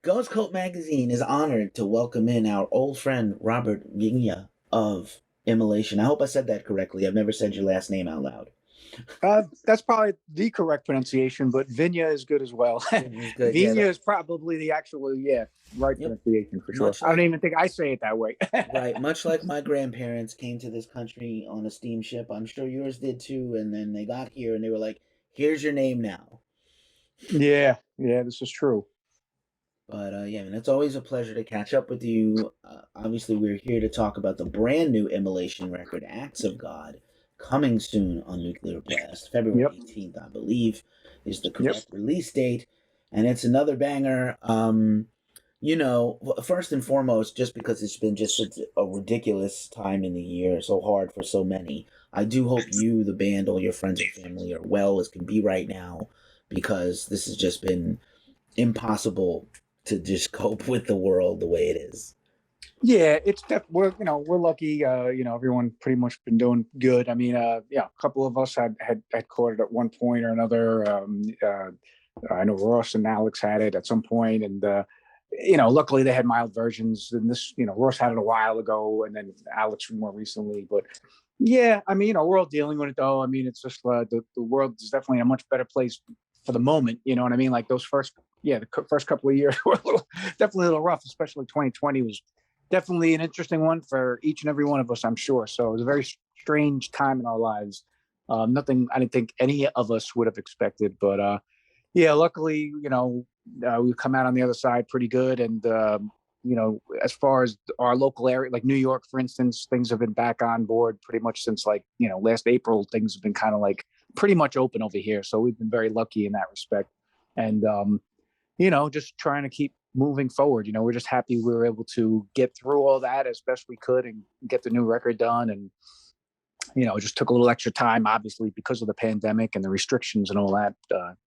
Ghost Coat Magazine is honored to welcome in our old friend Robert Vigna of Immolation. I hope I said that correctly. I've never said your last name out loud. That's probably the correct pronunciation, but Vigna is good as well. Vigna's good. Yeah. Vigna is probably the actual, right Yep. pronunciation for sure. Much I don't like even think I say it that way. right, much like my grandparents came to this country on a steamship. I'm sure yours did too. And then they got here and they were like, "Here's your name now." Yeah, this is true. But yeah, man, it's always a pleasure to catch up with you. Obviously, we're here to talk about the brand new Immolation record, Acts of God, coming soon on Nuclear Blast. February Yep, 18th, I believe, is the yep. correct release date. And it's another banger. First and foremost, just because it's been just such a ridiculous time in the year, so hard for so many, I do hope you, the band, all your friends and family are well as can be right now, because this has just been impossible to just cope with the world the way it is. Yeah, we're lucky. Everyone pretty much been doing good. I mean, a couple of us had caught it at one point or another. I know Ross and Alex had it at some point, and luckily they had mild versions. And this, Ross had it a while ago, and then Alex more recently. But yeah, I mean, we're all dealing with it though. I mean, it's just the world is definitely a much better place for the moment. You know what I mean? Like those first couple of years were definitely a little rough, especially 2020 was definitely an interesting one for each and every one of us, I'm sure. So it was a very strange time in our lives. Nothing I didn't think any of us would have expected, but yeah, luckily, we've come out on the other side pretty good. And as far as our local area, like New York, for instance, things have been back on board pretty much since last April. Things have been kind of like pretty much open over here, so we've been very lucky in that respect. And just trying to keep moving forward. We're just happy we were able to get through all that as best we could and get the new record done. And, it just took a little extra time, obviously, because of the pandemic and the restrictions and all that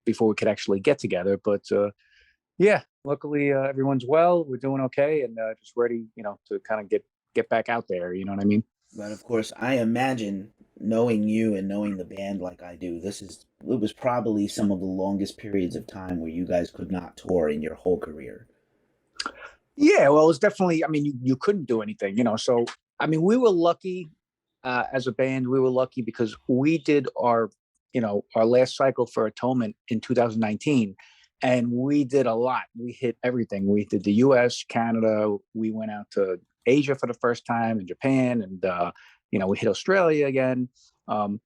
before we could actually get together. But yeah, luckily everyone's well. We're doing okay and just ready, to kind of get back out there. You know what I mean? But of course, I imagine knowing you and knowing the band like I do, it was probably some of the longest periods of time where you guys could not tour in your whole career. Yeah, well, it was definitely, I mean, you couldn't do anything, so, I mean, we were lucky as a band. We were lucky because we did our last cycle for Atonement in 2019, and we did a lot. We hit everything. We did the US, Canada, we went out to Asia for the first time, in Japan, and, we hit Australia again,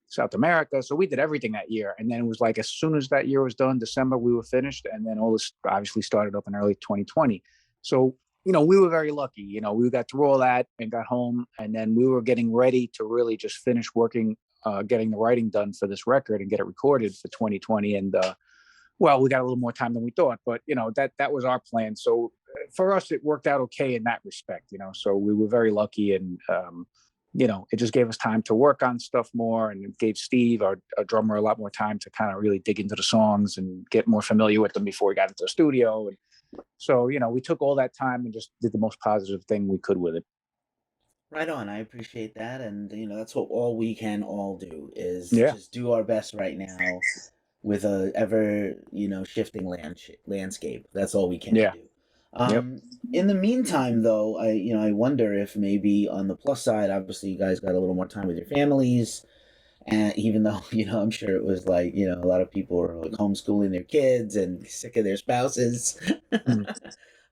South America. So we did everything that year. And then it was like, as soon as that year was done, December, we were finished. And then all this obviously started up in early 2020. So, we were very lucky. We got through all that and got home. And then we were getting ready to really just finish working, getting the writing done for this record and get it recorded for 2020. And, well, we got a little more time than we thought, but, that was our plan. So for us, it worked out okay in that respect, so we were very lucky. And, it just gave us time to work on stuff more, and it gave Steve, our drummer, a lot more time to kind of really dig into the songs and get more familiar with them before we got into the studio. And so, we took all that time and just did the most positive thing we could with it. Right on. I appreciate that. And, that's what all we can all do is Yeah. just do our best right now with a ever, shifting landscape. That's all we can Yeah. do. Yep. In the meantime, though, I wonder if maybe on the plus side, obviously you guys got a little more time with your families, and even though, I'm sure it was like, a lot of people were like homeschooling their kids and sick of their spouses. Mm.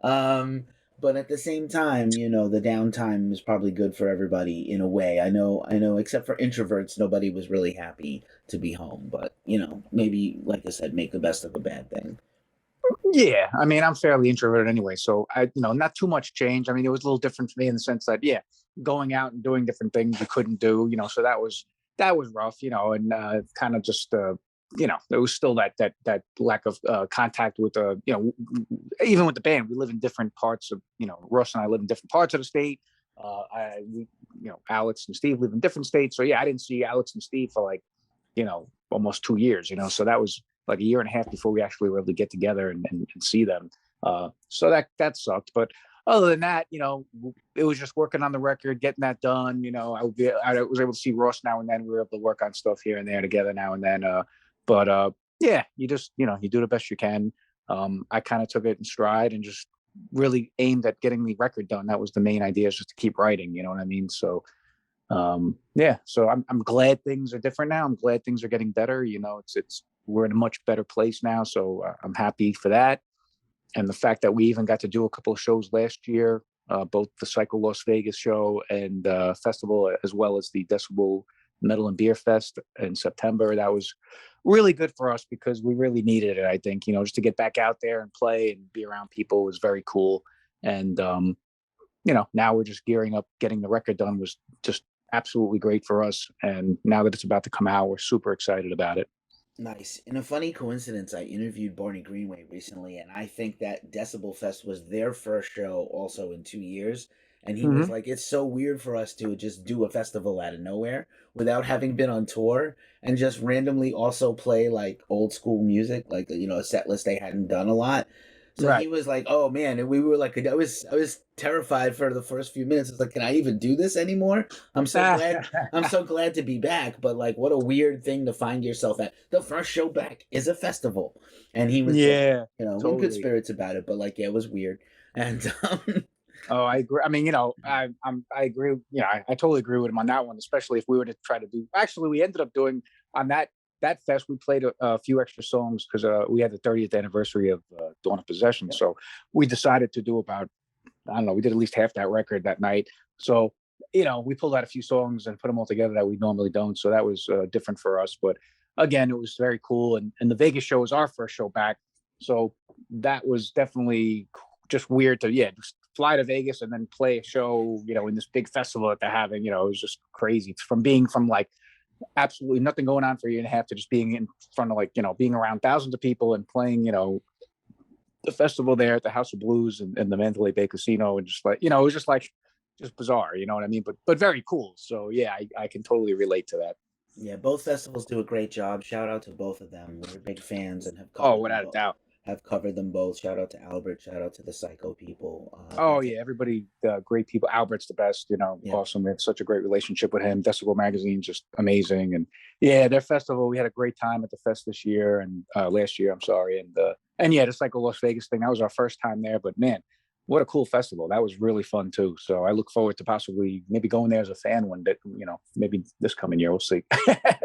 um, but at the same time, the downtime is probably good for everybody in a way. I know, except for introverts, nobody was really happy to be home. But, maybe, like I said, make the best of a bad thing. Yeah. I mean, I'm fairly introverted anyway. So not too much change. I mean, it was a little different for me in the sense that, yeah, going out and doing different things you couldn't do, so that was rough, and kind of just, there was still that lack of contact with, even with the band. We live in different parts of, Russ and I live in different parts of the state. Alex and Steve live in different states. So yeah, I didn't see Alex and Steve for like, almost 2 years, so that was like a year and a half before we actually were able to get together and see them. So that sucked. But other than that, it was just working on the record, getting that done. I was able to see Ross now and then. We were able to work on stuff here and there together now and then. But yeah, you just, you do the best you can. I kind of took it in stride and just, really aimed at getting the record done. That was the main idea, is just to keep writing. You know what I mean? So yeah, so I'm glad things are different now. I'm glad things are getting better. You know, it's we're in a much better place now. So I'm happy for that. And the fact that we even got to do a couple of shows last year, both the Cycle Las Vegas show and festival, as well as the Decibel Metal and Beer Fest in September. That was really good for us because we really needed it. I think, you know, just to get back out there and play and be around people was very cool. And you know, now we're just gearing up. Getting the record done was just absolutely great for us. And now that it's about to come out, we're super excited about it. Nice. In a funny coincidence, I interviewed Barney Greenway recently, and I think that Decibel Fest was their first show also in 2 years. And he was Mm-hmm. like, it's so weird for us to just do a festival out of nowhere without having been on tour and just randomly also play like old school music, like, you know, a set list they hadn't done a lot. So he Right. was like, "Oh man," and we were like, I was terrified for the first few minutes. It's like, can I even do this anymore? I'm so glad I'm so glad to be back, but like, what a weird thing to find yourself at. The first show back is a festival, and he was like, Yeah, you know, in good totally. spirits about it, but like, yeah, it was weird. And Oh, I agree. I mean, you know, I agree. Yeah, I totally agree with him on that one, especially if we were to try to do. Actually, we ended up doing on that fest. We played a few extra songs because we had the 30th anniversary of Dawn of Possession. yeah, So we decided to do about, I don't know, we did at least half that record that night. So you know, we pulled out a few songs and put them all together that we normally don't. So that was different for us. But again, it was very cool. And the Vegas show was our first show back, so that was definitely just weird to, yeah, just fly to Vegas and then play a show, you know, in this big festival that they're having. You know, it was just crazy. From being from like absolutely nothing going on for a year and a half to just being in front of, like, you know, being around thousands of people and playing, you know, the festival there at the House of Blues and the Mandalay Bay Casino, and just like, you know, it was just like just bizarre, you know what I mean? But very cool. So yeah, I can totally relate to that. yeah, both festivals do a great job. Shout out to both of them. We're big fans and have Oh, covered them without a both. doubt. Have covered them both. Shout out to Albert. Shout out to the Psycho people. Oh yeah, everybody, great people. Albert's the best, you know, Yeah. awesome. We have such a great relationship with him. Decibel Magazine, just amazing. And yeah, their festival, we had a great time at the fest this year and last year, I'm sorry. And yeah, just like a Las Vegas thing, that was our first time there. But man, what a cool festival. That was really fun too. So I look forward to possibly maybe going there as a fan one day, you know, maybe this coming year. We'll see.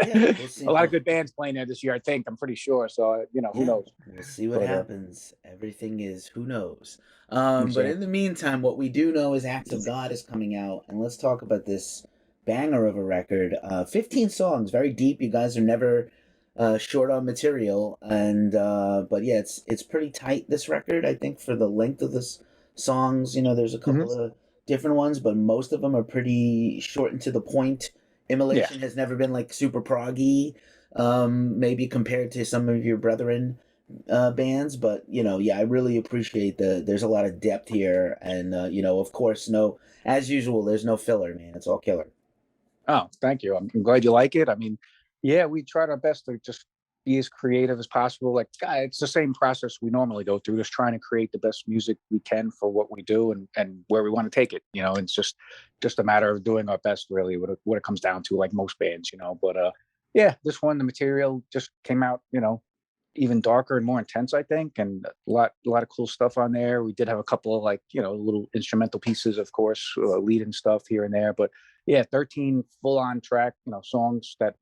Yeah, A we'll see. lot of good bands playing there this year, I think. I'm pretty sure. So, you know, who Yeah, knows? we'll see what But happens. Everything is who knows. But in exactly. the meantime, what we do know is Acts of God is coming out, and let's talk about this banger of a record. 15 songs, very deep. You guys are never short on material, and but yeah, it's pretty tight. This record, I think, for the length of this songs, you know, there's a Hmm. couple of different ones, but most of them are pretty short and to the point. Yeah. Immolation has never been like super proggy, maybe compared to some of your brethren bands, but you know, yeah, I really appreciate there's a lot of depth here, and you know, of course, no, as usual, there's no filler, man. It's all killer. Oh, thank you. I'm glad you like it. I mean, yeah, we tried our best to just be as creative as possible. Like, it's the same process we normally go through, just trying to create the best music we can for what we do and where we want to take it. You know, it's just a matter of doing our best, really, what it comes down to, like most bands, you know. But yeah, this one, the material just came out, you know, even darker and more intense, I think, and a lot of cool stuff on there. We did have a couple of, like, you know, little instrumental pieces, of course, lead and stuff here and there. But yeah, 13 full on track, you know, songs that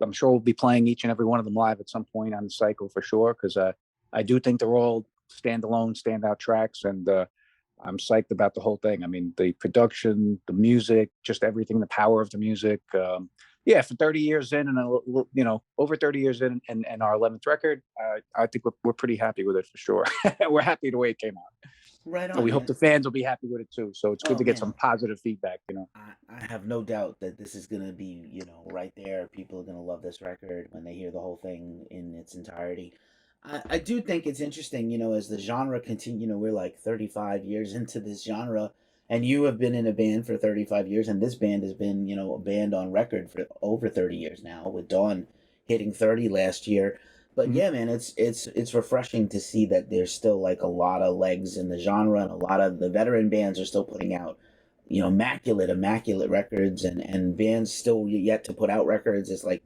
I'm sure we'll be playing each and every one of them live at some point on the cycle for sure, because I do think they're all standalone, standout tracks, and I'm psyched about the whole thing. I mean, the production, the music, just everything, the power of the music. Yeah, for 30 years in, and you know, over 30 years in, and our 11th record, I think we're pretty happy with it for sure. We're happy the way it came out, Right and on, we hope man. the fans will be happy with it too. So it's good Oh to get man, some positive feedback. You know. I have no doubt that this is gonna be, you know, right there. People are gonna love this record when they hear the whole thing in its entirety. I do think it's interesting, you know, as the genre continue, you know, we're like 35 years into this genre, and you have been in a band for 35 years, and this band has been, you know, a band on record for over 30 years now, with Dawn hitting 30 last year. But Mhm. yeah, man, it's refreshing to see that there's still like a lot of legs in the genre, and a lot of the veteran bands are still putting out, you know, immaculate records, and bands still yet to put out records. It's like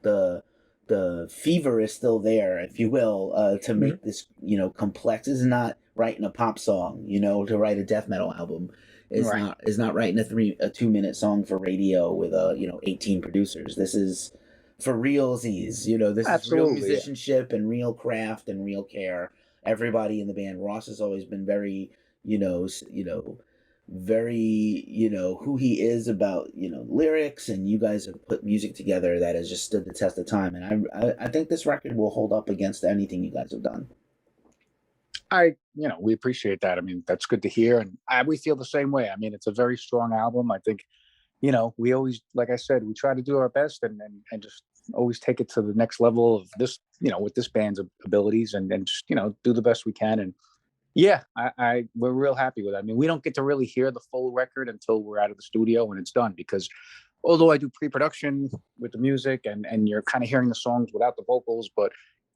the the fever is still there, if you will, to Mhm. make this, you know, complex. This is not writing a pop song, you know, to write a death metal album. Right. Is not writing a 2 minute song for radio with 18 producers. This is for realsies, you know. This is real Absolutely. Yeah. musicianship and real craft and real care. Everybody in the band. Ross has always been very, very, who he is about, lyrics, and you guys have put music together that has just stood the test of time. And I think this record will hold up against anything you guys have done. We appreciate that. I mean, that's good to hear. And we feel the same way. I mean, it's a very strong album. I think, we always, like I said, we try to do our best and just always take it to the next level of this, with this band's abilities and just, do the best we can. And yeah, we're real happy with it. I mean, we don't get to really hear the full record until we're out of the studio and it's done, because although I do pre-production with the music and you're kind of hearing the songs without the vocals, but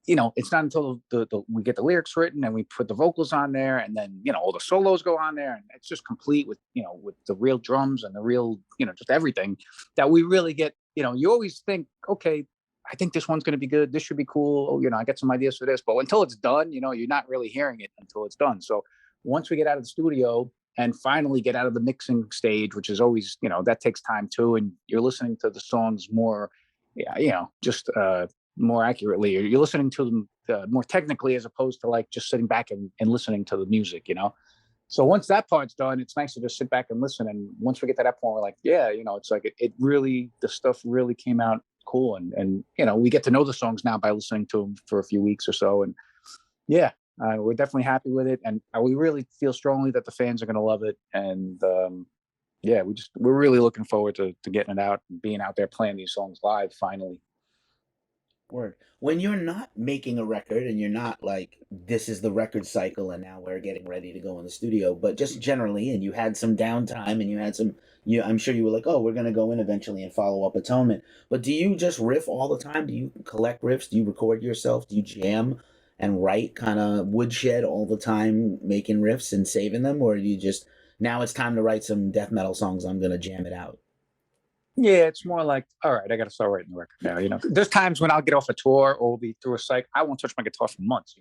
it's not until we get the lyrics written and we put the vocals on there, and then all the solos go on there, and it's just complete with with the real drums and the real just everything, that we really get. You always think, okay, I think this one's going to be good. This should be cool. I get some ideas for this, but until it's done, you're not really hearing it until it's done. So once we get out of the studio and finally get out of the mixing stage, which is always that takes time too, and you're listening to the songs more, just more accurately, you're listening to them more technically, as opposed to like just sitting back and listening to the music. So once that part's done, it's nice to just sit back and listen. And once we get to that point, we're like, yeah, it's like it really, the stuff really came out cool. And we get to know the songs now by listening to them for a few weeks or so. And yeah, we're definitely happy with it. And we really feel strongly that the fans are going to love it. And yeah, we're really looking forward to getting it out and being out there playing these songs live finally. Word. When you're not making a record and you're not like, this is the record cycle and now we're getting ready to go in the studio, but just generally, and you had some downtime and you had some, I'm sure you were like, oh, we're going to go in eventually and follow up Atonement. But do you just riff all the time? Do you collect riffs? Do you record yourself? Do you jam and write kind of woodshed all the time, making riffs and saving them? Or do you just, now it's time to write some death metal songs, I'm going to jam it out? Yeah, it's more like, all right, I got to start writing the record now. There's times when I'll get off a tour or we'll be through a cycle. I won't touch my guitar for months,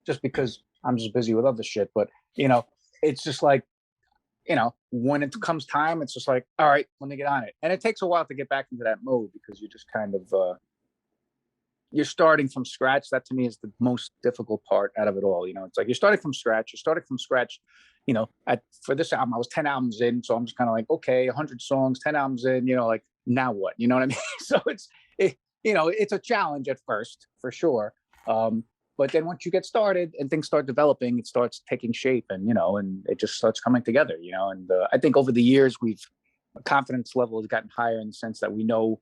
just because I'm just busy with other shit. But, it's just like, when it comes time, it's just like, all right, let me get on it. And it takes a while to get back into that mode, because you're just kind of, you're starting from scratch. That to me is the most difficult part out of it all. It's like you're starting from scratch. For this album, I was 10 albums in. So I'm just kind of like, okay, 100 songs, 10 albums in, like, now what? You know what I mean? So it's a challenge at first, for sure. But then once you get started and things start developing, it starts taking shape, and, and it just starts coming together, and I think over the years, confidence level has gotten higher, in the sense that we know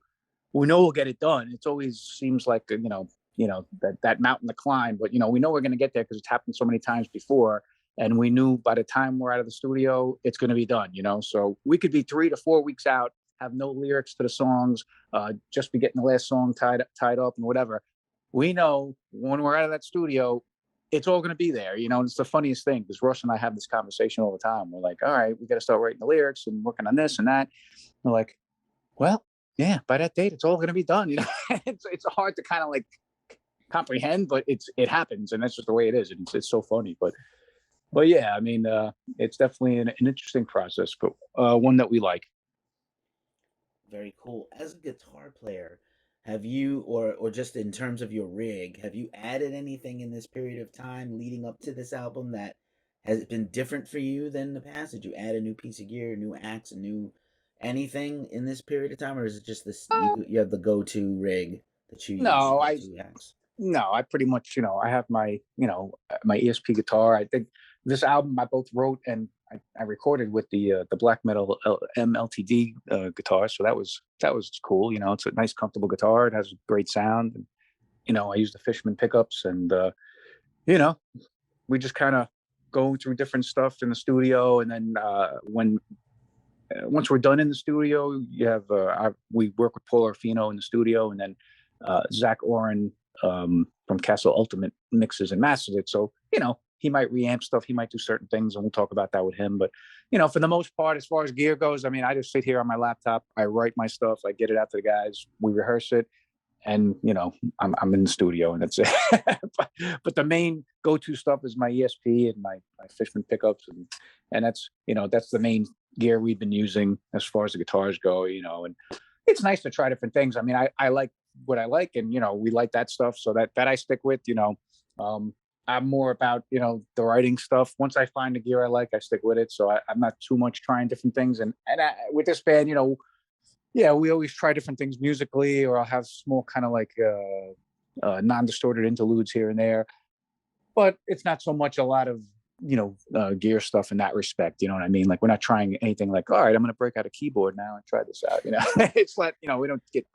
we'll get it done. It always seems like, that mountain to climb, but, we know we're going to get there because it's happened so many times before. And we knew by the time we're out of the studio, it's going to be done, so we could be 3 to 4 weeks out, have no lyrics to the songs, just be getting the last song tied up and whatever. We know when we're out of that studio, it's all going to be there, and it's the funniest thing, because Russ and I have this conversation all the time. We're like, all right, we got to start writing the lyrics and working on this and that. We're like, well, yeah, by that date, it's all going to be done. It's hard to kind of like comprehend, but it happens, and that's just the way it is. And it's so funny, but yeah, I mean, it's definitely an interesting process, but one that we like. Very cool. As a guitar player, have you, or just in terms of your rig, have you added anything in this period of time leading up to this album that has been different for you than the past? Did you add a new piece of gear, a new axe, a new anything in this period of time, or is it just this, you have the go-to rig that you use, No, go-to axe? I pretty much, I have my, my ESP guitar. I think this album I both wrote and I recorded with the black metal MLTD guitar. So that was cool. It's a nice, comfortable guitar. It has a great sound. And, I use the Fishman pickups, and, we just kind of go through different stuff in the studio. And then once we're done in the studio, you have, we work with Paul Orofino in the studio, and then Zach Oren from Castle Ultimate mixes and masters it. So, he might reamp stuff, he might do certain things, and we'll talk about that with him. But, for the most part, as far as gear goes, I mean, I just sit here on my laptop, I write my stuff, I get it out to the guys, we rehearse it, and I'm in the studio and that's it. but the main go-to stuff is my ESP and my Fishman pickups, and that's the main gear we've been using as far as the guitars go. And it's nice to try different things. I mean, I like what I like, and we like that stuff, so that I stick with. I'm more about the writing stuff. Once I find the gear I like, I stick with it. So I'm not too much trying different things. And with this band, yeah, we always try different things musically, or I'll have small kind of like non-distorted interludes here and there. But it's not so much a lot of gear stuff in that respect. You know what I mean? Like, we're not trying anything like, all right, I'm going to break out a keyboard now and try this out. It's like we don't get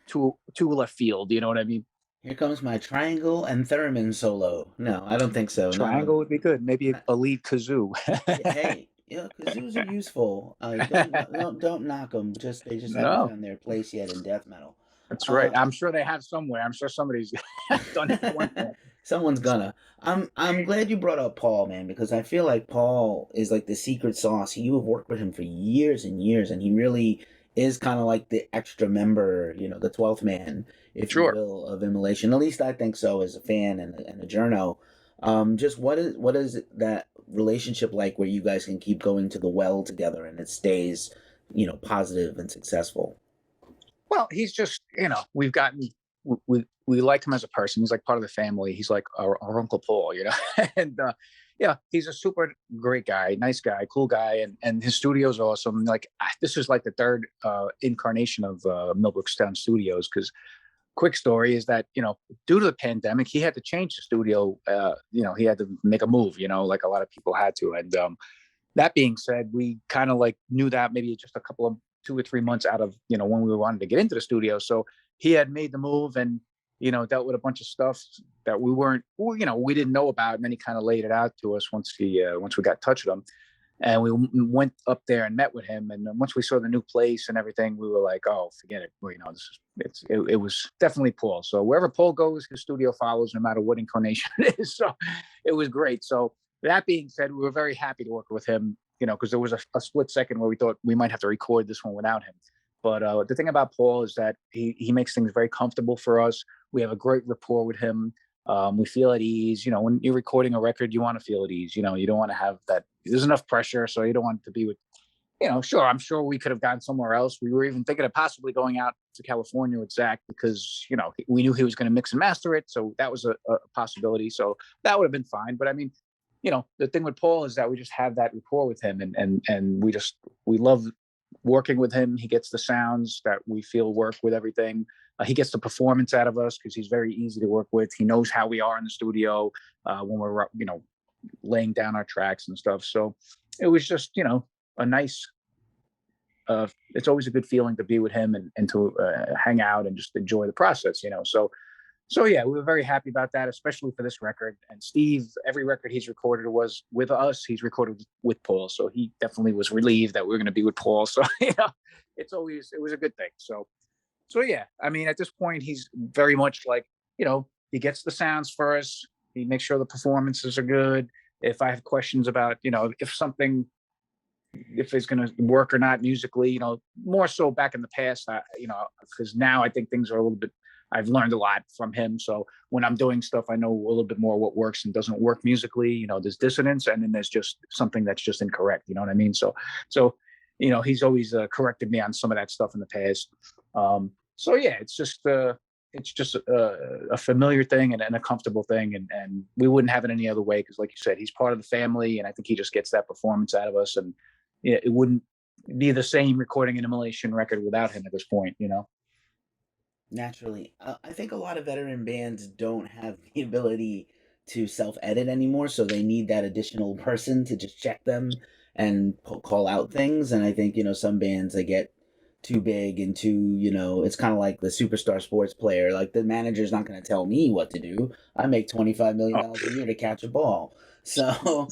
too left field. You know what I mean? Here comes my triangle and theremin solo. No, I don't think so. Triangle would be good. Maybe a lead kazoo. Hey, kazoos are useful. Don't knock them. They just haven't No, found their place yet in death metal. that's right. I'm sure they have somewhere. I'm sure somebody's done it at one point. Someone's gonna. I'm glad you brought up Paul, man, because I feel like Paul is like the secret sauce. You have worked with him for years and years, and he really is kind of like the extra member, the 12th man, if you Sure. will, of Immolation. At least I think so as a fan and a journo. Just what is that relationship like where you guys can keep going to the well together and it stays, positive and successful? Well, he's just, we've gotten, we like him as a person. He's like part of the family. He's like our Uncle Paul, and yeah, he's a super great guy, nice guy, cool guy. And his studio's awesome. Like, this is like the third incarnation of Millbrookstown Studios. Cause quick story is that, due to the pandemic, he had to change the studio. He had to make a move, like a lot of people had to. And that being said, we kind of like knew that maybe just a couple of 2 or 3 months out of when we wanted to get into the studio. So he had made the move and dealt with a bunch of stuff that we didn't know about, and then he kind of laid it out to us once we got in touch with him, and we went up there and met with him. And once we saw the new place and everything, we were like, oh, forget it. Well, it was definitely Paul. So wherever Paul goes, his studio follows, no matter what incarnation it is. So it was great. So that being said, we were very happy to work with him, because there was a split second where we thought we might have to record this one without him. But the thing about Paul is that he makes things very comfortable for us. We have a great rapport with him. We feel at ease. When you're recording a record, you want to feel at ease. You don't want to have that. There's enough pressure, so you don't want to be with. Sure, I'm sure we could have gone somewhere else. We were even thinking of possibly going out to California with Zach because we knew he was going to mix and master it, so that was a possibility. So that would have been fine. But I mean, the thing with Paul is that we just have that rapport with him, and we love working with him. He gets the sounds that we feel work with everything. He gets the performance out of us because he's very easy to work with. He knows how we are in the studio when we're laying down our tracks and stuff. So it was just a nice. It's always a good feeling to be with him and to hang out and just enjoy the process. So yeah, we were very happy about that, especially for this record. And Steve, every record he's recorded was with us. He's recorded with Paul, so he definitely was relieved that we were going to be with Paul. So it was a good thing. So yeah, I mean, at this point, he's very much like he gets the sounds for us. He makes sure the performances are good. If I have questions about if it's going to work or not musically, more so back in the past, because now I think things are a little bit. I've learned a lot from him. So when I'm doing stuff, I know a little bit more what works and doesn't work musically. There's dissonance, and then there's just something that's just incorrect. You know what I mean? So he's always corrected me on some of that stuff in the past. So yeah, it's just a familiar thing and a comfortable thing, and we wouldn't have it any other way because, like you said, he's part of the family, and I think he just gets that performance out of us, and it wouldn't be the same recording an Immolation record without him at this point. Naturally. I think a lot of veteran bands don't have the ability to self-edit anymore, so they need that additional person to just check them and call out things. And I think, some bands, they get too big and too, it's kind of like the superstar sports player. Like, the manager's not going to tell me what to do. I make $25 million a year to catch a ball. So,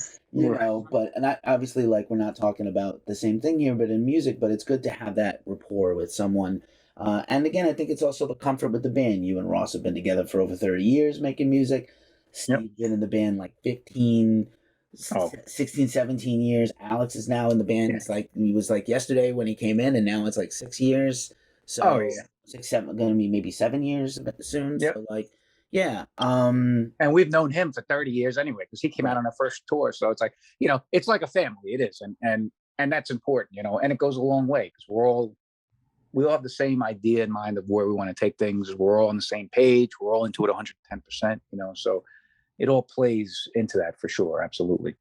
obviously, like, we're not talking about the same thing here, but in music, but it's good to have that rapport with someone. And again, I think it's also the comfort with the band. You and Ross have been together for over 30 years making music. Steve's Yep. been in the band like 15, 16, 17 years. Alex is now in the band. Yeah. It's like, he was like yesterday when he came in, and now it's like 6 years. So, 6, 7, going to be maybe 7 years soon. Yep. So like, yeah. And we've known him for 30 years anyway, because he came out Right. on our first tour. So it's like, it's like a family. It is, and that's important, and it goes a long way because we all have the same idea in mind of where we want to take things. We're all on the same page. We're all into it 110%. So it all plays into that for sure. Absolutely.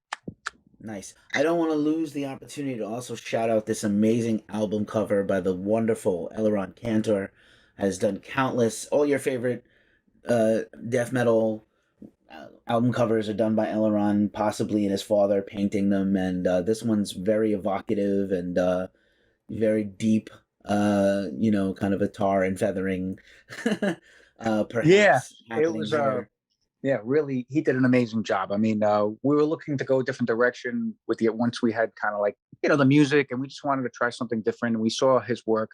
Nice. I don't want to lose the opportunity to also shout out this amazing album cover by the wonderful Elleron Cantor. Has done countless. All your favorite death metal album covers are done by Elleron, possibly in his father painting them. And this one's very evocative and very deep. Kind of a tar and feathering, Yeah, perhaps it happening was here. yeah, really, he did an amazing job. I mean, we were looking to go a different direction with it once we had kind of like, the music, and we just wanted to try something different. And we saw his work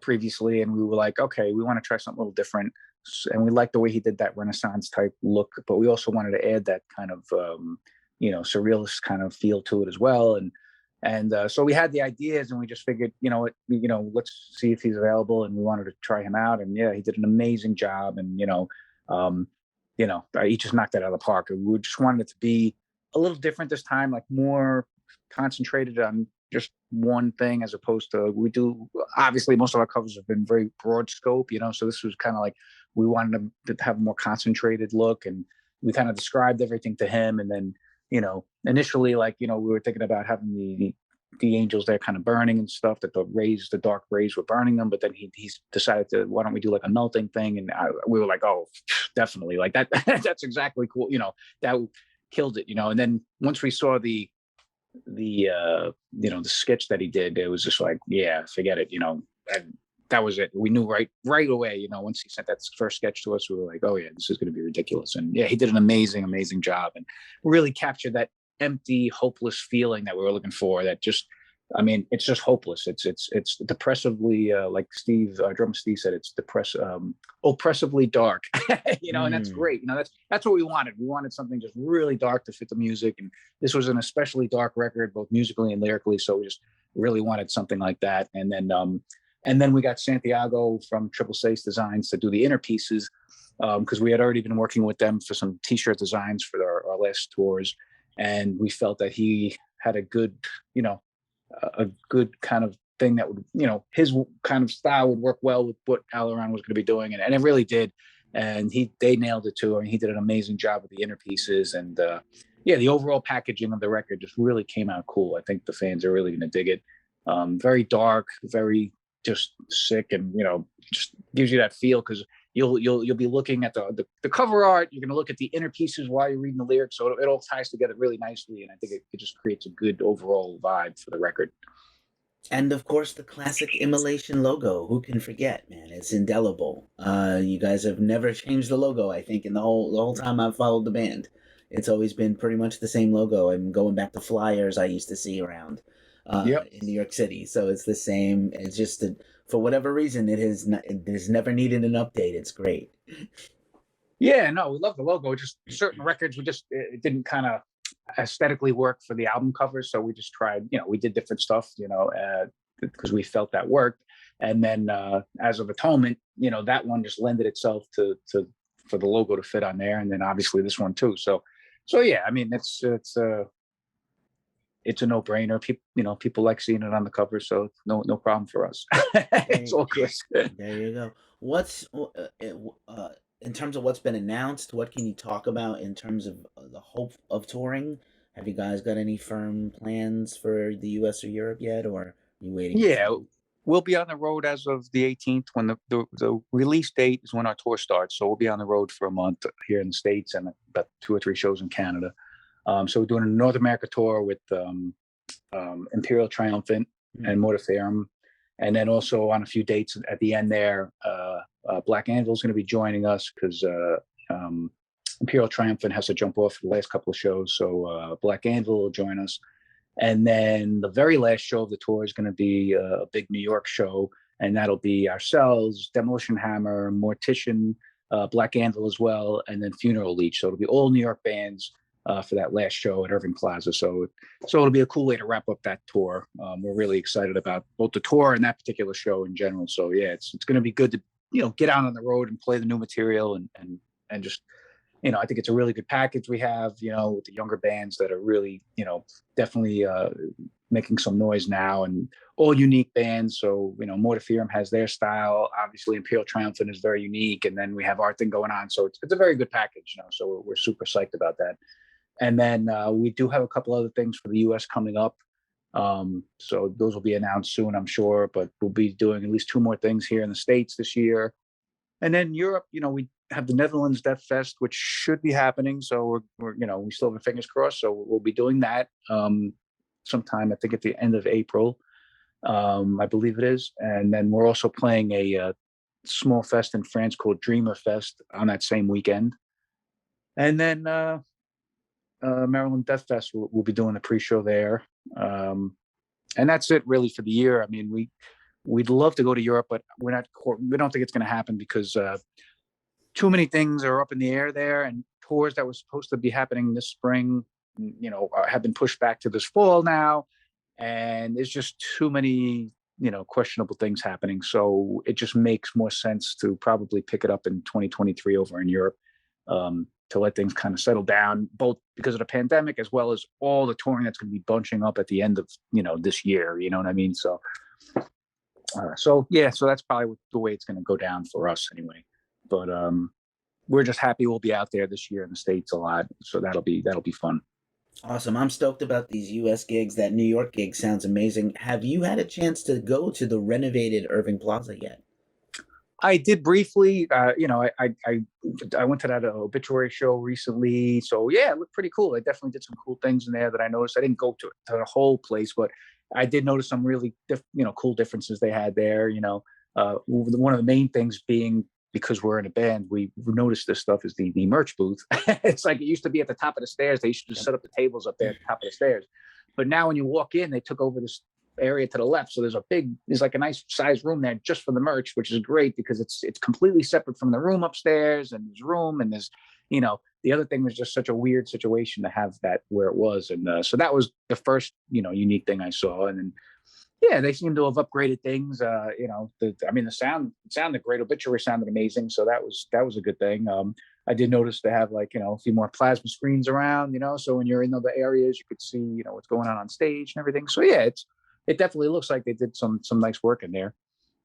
previously, and we were like, okay, we want to try something a little different. And we liked the way he did that Renaissance type look, but we also wanted to add that kind of, surrealist kind of feel to it as well. And so we had the ideas, and we just figured, let's see if he's available, and we wanted to try him out. And yeah, he did an amazing job, and um, he just knocked that out of the park. We just wanted it to be a little different this time, like more concentrated on just one thing, as opposed to we do. Obviously, most of our covers have been very broad scope, so this was kind of like we wanted to have a more concentrated look, and we kind of described everything to him. And then, initially, like, we were thinking about having the angels there kind of burning and stuff, that the dark rays were burning them. But then he's decided to, why don't we do like a melting thing? And we were like, oh, definitely, like that. That's exactly cool. That killed it. And then once we saw the sketch that he did, it was just like, yeah, forget it. And that was it. We knew right away. Once he sent that first sketch to us, we were like, oh yeah, this is going to be ridiculous. And yeah, he did an amazing job, and really captured that empty, hopeless feeling that we were looking for. That just, I mean, it's just hopeless. It's depressively, like drummer Steve said, it's oppressively dark. And that's Mm. great. That's what we wanted. We wanted something just really dark to fit the music, and this was an especially dark record, both musically and lyrically. So we just really wanted something like that. And then we got Santiago from Triple Six Designs to do the inner pieces, because we had already been working with them for some T-shirt designs for our last tours, and we felt that he had a good kind of thing that would, his kind of style would work well with what Aileron was going to be doing. And it really did. And they nailed it too. I mean, he did an amazing job with the inner pieces. And yeah, the overall packaging of the record just really came out cool. I think the fans are really going to dig it. Very dark, very just sick, and, just gives you that feel, because you'll be looking at the cover art. You're going to look at the inner pieces while you're reading the lyrics, so it all ties together really nicely, and I think it just creates a good overall vibe for the record. And of course, the classic Immolation logo. Who can forget, man? It's indelible. You guys have never changed the logo. I think in the whole time I've followed the band, it's always been pretty much the same logo. I'm going back to flyers I used to see around Yep. in New York City. So it's the same. It's just for whatever reason, it has never needed an update. It's great. Yeah, no, we love the logo. Just certain records, it didn't kind of aesthetically work for the album cover, so we just tried. We did different stuff. Because we felt that worked. And then as of Atonement, that one just lended itself to for the logo to fit on there, and then obviously this one too. So yeah, I mean, it's a no-brainer. People like seeing it on the cover, so no problem for us. It's There, all good. there you go. What's in terms of what's been announced? What can you talk about in terms of the hope of touring? Have you guys got any firm plans for the U.S. or Europe yet, or are you waiting to Yeah, see? we'll be on the road as of the 18th, when the release date is when our tour starts. So we'll be on the road for a month here in the States, and about 2 or 3 shows in Canada. So we're doing a North America tour with Imperial Triumphant Hmm. and Mortiferum. And then also on a few dates at the end there, Black Anvil is going to be joining us, because Imperial Triumphant has to jump off for the last couple of shows. So Black Anvil will join us. And then the very last show of the tour is going to be a big New York show. And that'll be ourselves, Demolition Hammer, Mortician, Black Anvil as well, and then Funeral Leech. So it'll be all New York bands for that last show at Irving Plaza. So it'll be a cool way to wrap up that tour. We're really excited about both the tour and that particular show in general. So yeah, it's going to be good to get out on the road and play the new material and just I think it's a really good package we have, with the younger bands that are really, definitely making some noise now, and all unique bands. So, Mortiferum has their style. Obviously, Imperial Triumphant is very unique. And then we have our thing going on. So it's a very good package, so we're super psyched about that. And then we do have a couple other things for the US coming up. So those will be announced soon, I'm sure, but we'll be doing at least 2 more things here in the States this year. And then Europe, we have the Netherlands Death Fest, which should be happening. So we still have our fingers crossed. So we'll be doing that sometime, I think at the end of April, I believe it is. And then we're also playing a small fest in France called Dreamer Fest on that same weekend. And then Maryland Death Fest, we'll be doing a pre-show there. And that's it really for the year. I mean, we'd love to go to Europe, but we don't think it's going to happen because too many things are up in the air there, and tours that were supposed to be happening this spring, have been pushed back to this fall now. And there's just too many, questionable things happening. So it just makes more sense to probably pick it up in 2023 over in Europe, to let things kind of settle down, both because of the pandemic as well as all the touring that's going to be bunching up at the end of, this year. You know what I mean? So so that's probably the way it's going to go down for us anyway. But we're just happy we'll be out there this year in the States a lot. So that'll be fun. Awesome. I'm stoked about these US gigs. That New York gig sounds amazing. Have you had a chance to go to the renovated Irving Plaza yet? I did briefly. I went to that obituary show recently. So yeah, it looked pretty cool. I definitely did some cool things in there that I noticed. I didn't go to the whole place, but I did notice some really cool differences they had there. One of the main things being, because we're in a band, we noticed this stuff is the merch booth. It's like it used to be at the top of the stairs. They used to just set up the tables up there at the top of the stairs. But now when you walk in, they took over this area to the left. So there's like a nice size room there just for the merch, which is great because it's completely separate from the room upstairs, and there's room, and there's, the other thing was just such a weird situation to have that where it was. And so that was the first, unique thing I saw. And then, yeah, they seem to have upgraded things. The sound sounded great. Obituary sounded amazing. So that was a good thing. I did notice they have a few more plasma screens around, so when you're in other areas, you could see, what's going on stage and everything. So yeah, it definitely looks like they did some nice work in there.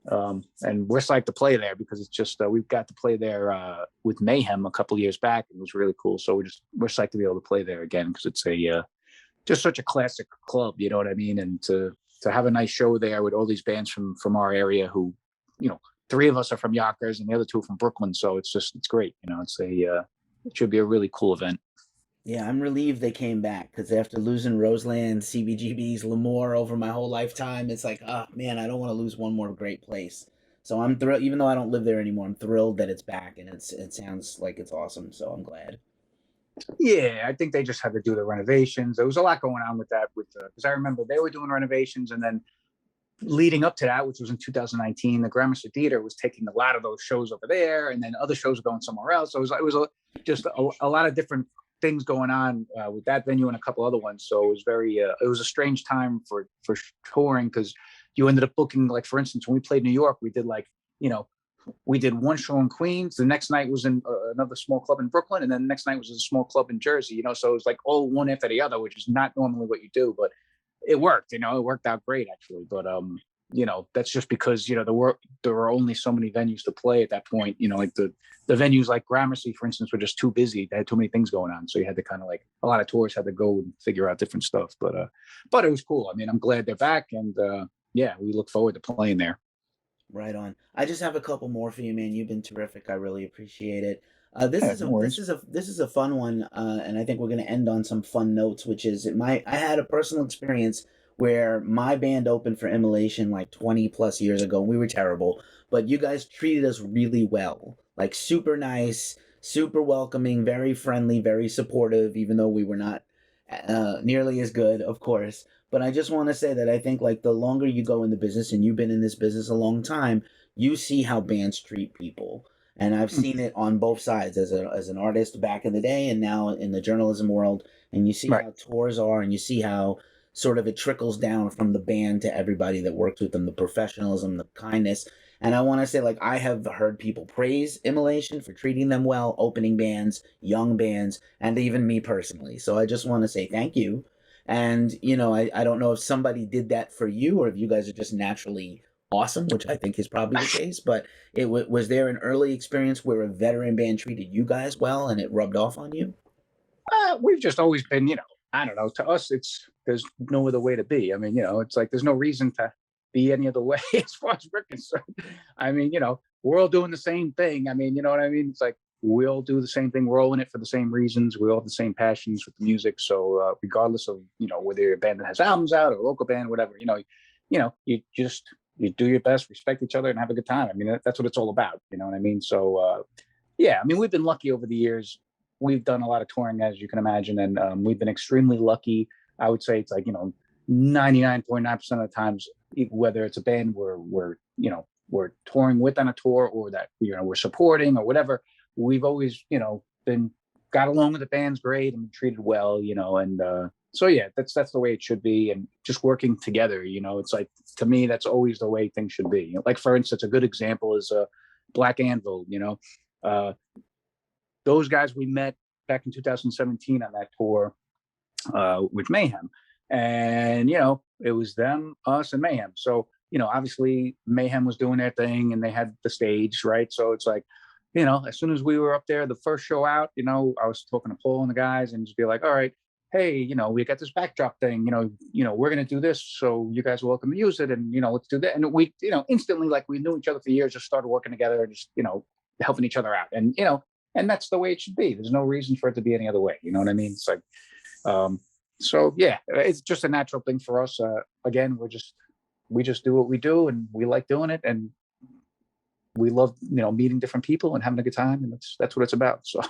And we're psyched to play there because it's just, we've got to play there with Mayhem a couple of years back. And it was really cool. So we're psyched to be able to play there again because it's just such a classic club, you know what I mean? And to have a nice show there with all these bands from our area who, 3 of us are from Yonkers and the other 2 are from Brooklyn. So it's great. It should be a really cool event. Yeah, I'm relieved they came back because after losing Roseland, CBGB's, Lemoore over my whole lifetime, it's like, oh man, I don't want to lose one more great place. So I'm thrilled, even though I don't live there anymore, I'm thrilled that it's back and it sounds like it's awesome. So I'm glad. Yeah, I think they just had to do the renovations. There was a lot going on with that, because I remember they were doing renovations, and then leading up to that, which was in 2019, the Gramercy Theater was taking a lot of those shows over there, and then other shows were going somewhere else. So it was just a lot of different things going on with that venue and a couple other ones. So it was it was a strange time for touring because you ended up booking, like, for instance, when we played New York, we did we did one show in Queens. The next night was in another small club in Brooklyn. And then the next night was a small club in Jersey, so it was like all one after the other, which is not normally what you do, but it worked, it worked out great actually. But, that's just because, there were only so many venues to play at that point, like the venues like Gramercy, for instance, were just too busy. They had too many things going on. So you had to kind of a lot of tours had to go and figure out different stuff, but it was cool. I mean, I'm glad they're back, and yeah, we look forward to playing there. Right on. I just have a couple more for you, man. You've been terrific. I really appreciate it. Yeah, no worries. This is a fun one, and I think we're going to end on some fun notes. Which is I had a personal experience where my band opened for Immolation like 20 plus years ago. And we were terrible, but you guys treated us really well. Like super nice, super welcoming, very friendly, very supportive. Even though we were not nearly as good, of course. But I just want to say that I think like the longer you go in the business, and you've been in this business a long time, you see how bands treat people. And I've seen it on both sides as an artist back in the day and now in the journalism world. And you see Right. how tours are, and you see how sort of it trickles down from the band to everybody that works with them, the professionalism, the kindness. And I want to say, like, I have heard people praise Immolation for treating them well, opening bands, young bands, and even me personally. So I just want to say thank you. And, I don't know if somebody did that for you or if you guys are just naturally awesome, which I think is probably the case. But was there an early experience where a veteran band treated you guys well and it rubbed off on you? We've just always been, I don't know. To us, there's no other way to be. I mean, it's like there's no reason to be any other way as far as we're concerned. I mean, we're all doing the same thing. I mean, you know what I mean? It's like we all do the same thing. We're all in it for the same reasons. We all have the same passions with the music. So regardless of whether you're a band that has albums out or a local band, whatever, you do your best, respect each other, and have a good time. I mean, that's what it's all about. You know what I mean? So yeah, I mean, we've been lucky over the years. We've done a lot of touring, as you can imagine, and we've been extremely lucky. I would say it's like 99.9% of the times, whether it's a band we're touring with on a tour or that we're supporting or whatever, we've always been got along with the band's great and treated well, and so yeah, that's the way it should be, and just working together. It's like, to me, that's always the way things should be. Like, for instance, a good example is Black Anvil. Those guys we met back in 2017 on that tour with Mayhem. And, it was them, us, and Mayhem. So, obviously Mayhem was doing their thing and they had the stage, right? So it's like, as soon as we were up there, the first show out, I was talking to Paul and the guys and just be like, all right, hey, we got this backdrop thing, we're going to do this. So you guys are welcome to use it. And, let's do that. And we, instantly, like, we knew each other for years, just started working together and just, helping each other out. And, and that's the way it should be. There's no reason for it to be any other way. You know what I mean? It's like, so yeah, it's just a natural thing for us. Again, we just do what we do and we like doing it. And we love, meeting different people and having a good time. And that's what it's about. So,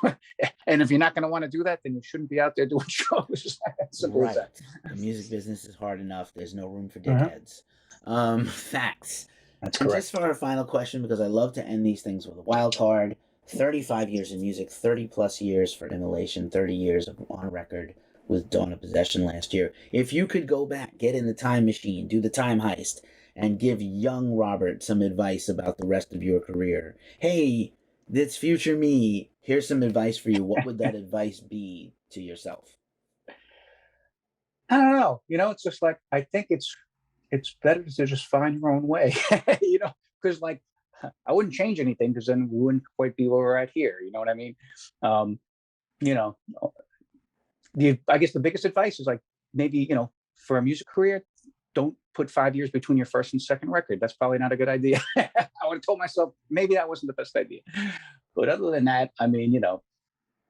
and if you're not going to want to do that, then you shouldn't be out there doing shows. Simple as that. The music business is hard enough. There's no room for Uh-huh. dickheads. Facts. That's And correct. just for our final question, because I love to end these things with a wild card. 35 years in music, 30 plus years for Immolation, 30 years on record with Dawn of Possession last year. If you could go back, get in the time machine, do the time heist, and give young Robert some advice about the rest of your career. Hey, this future me, here's some advice for you. What would that advice be to yourself? I don't know. It's just like, I think it's better to just find your own way, because like, I wouldn't change anything because then we wouldn't quite be where we're at here. You know what I mean? Um, you know, I guess the biggest advice is like, maybe, for a music career, don't put 5 years between your first and second record. That's probably not a good idea. I would have told myself maybe that wasn't the best idea. But other than that, I mean,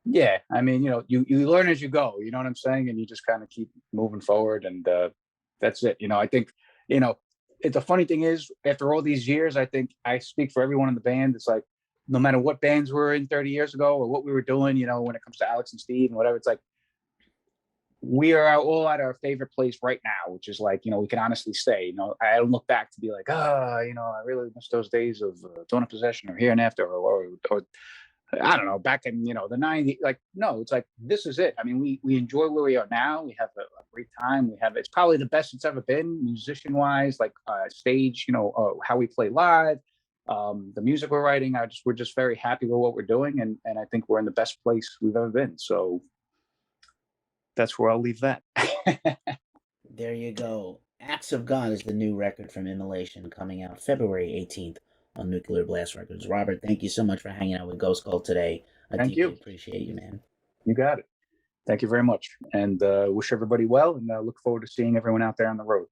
yeah, I mean, you learn as you go, you know what I'm saying? And you just kind of keep moving forward, and that's it. I think, the funny thing is, after all these years, I think I speak for everyone in the band. It's like, no matter what bands we were in 30 years ago or what we were doing, when it comes to Alex and Steve and whatever, it's like, we are all at our favorite place right now, which is like, we can honestly say, I don't look back to be like, I really miss those days of Dawn of Possession or Here and After or I don't know, back in, the 90s. Like, no, it's like, this is it. I mean, we enjoy where we are now. We have a great time. It's probably the best it's ever been, musician wise, like stage, how we play live, the music we're writing. We're just very happy with what we're doing. And I think we're in the best place we've ever been. So that's where I'll leave that. There you go. Acts of God is the new record from Immolation, coming out February 18th on Nuclear Blast Records. Robert, thank you so much for hanging out with Ghost Cult today. I Thank deeply you. appreciate you, man. You got it. Thank you very much. And wish everybody well, and look forward to seeing everyone out there on the road.